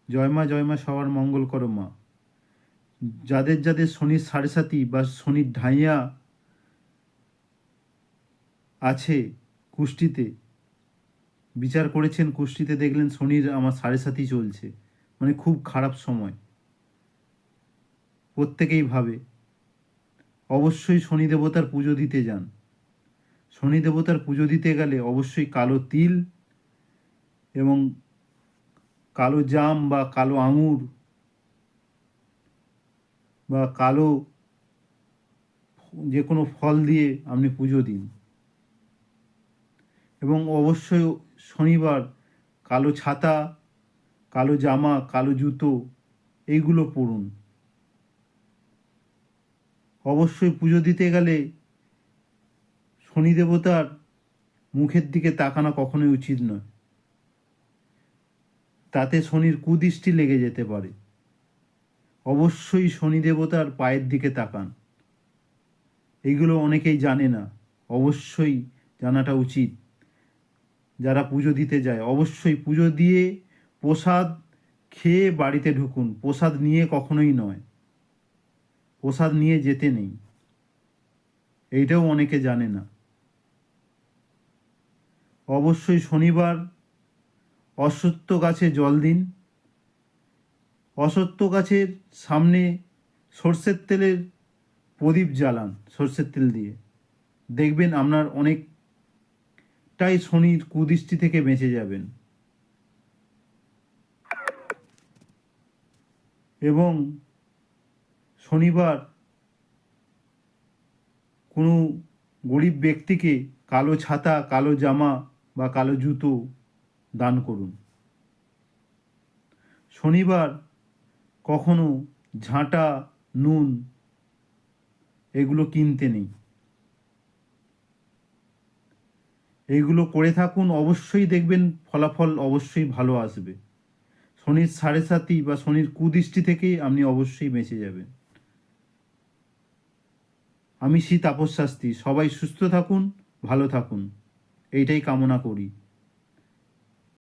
জয় মা সবার মঙ্গল করো মা। যাদের যাদের শনির সাড়ে সাতি বা শনির ঢাইয়া আছে কুষ্টিতে, বিচার করেছেন কুষ্টিতে, দেখলেন শনির আমার সাড়ে সাতি চলছে, মানে খুব খারাপ সময়, প্রত্যেকেই ভাবে অবশ্যই শনি দেবতার পুজো দিতে যান। শনি দেবতার পুজো দিতে গেলে অবশ্যই কালো তিল এবং কালো জাম বা কালো আঙুর বা কালো যে কোনো ফল দিয়ে আপনি পুজো দিন। এবং অবশ্যই শনিবার কালো ছাতা, কালো জামা, কালো জুতো এইগুলো পরুন। অবশ্যই পুজো দিতে গেলে শনি দেবতার মুখের দিকে তাকানো কখনোই উচিত নয়, তাতে শনির কুদৃষ্টি লেগে যেতে পারে। অবশ্যই শনি দেবতার পায়ের দিকে তাকান। এইগুলো অনেকেই জানে না, অবশ্যই জানাটা উচিত। যারা পুজো দিতে যায় অবশ্যই পুজো দিয়ে প্রসাদ খেয়ে বাড়িতে ঢুকুন, প্রসাদ নিয়ে কখনোই নয়, প্রসাদ নিয়ে যেতে নেই, এইটাও অনেকে জানে না। অবশ্যই শনিবার অশ্বত্থ গাছে জল দিন। অশ্বত্থ গাছের সামনে সর্ষের তেলের প্রদীপ জ্বালান, সর্ষের তেল দিয়ে, দেখবেন আপনার অনেকটাই শনির কুদৃষ্টি থেকে বেঁচে যাবেন। এবং শনিবার কোনো গরিব ব্যক্তিকে কালো ছাতা, কালো জামা বা কালো জুতো দান করুন। শনিবার কখনো ঝাঁটা, নুন এগুলো কিনতে নেই। এইগুলো করে থাকুন, অবশ্যই দেখবেন ফলাফল অবশ্যই ভালো আসবে। শনির সাড়ে সাতি বা শনির কুদৃষ্টি থেকে আপনি অবশ্যই বেঁচে যাবেন। আমি শ্রী তাপস শাস্ত্রী, সবাই সুস্থ থাকুন, ভালো থাকুন, এইটাই কামনা করি।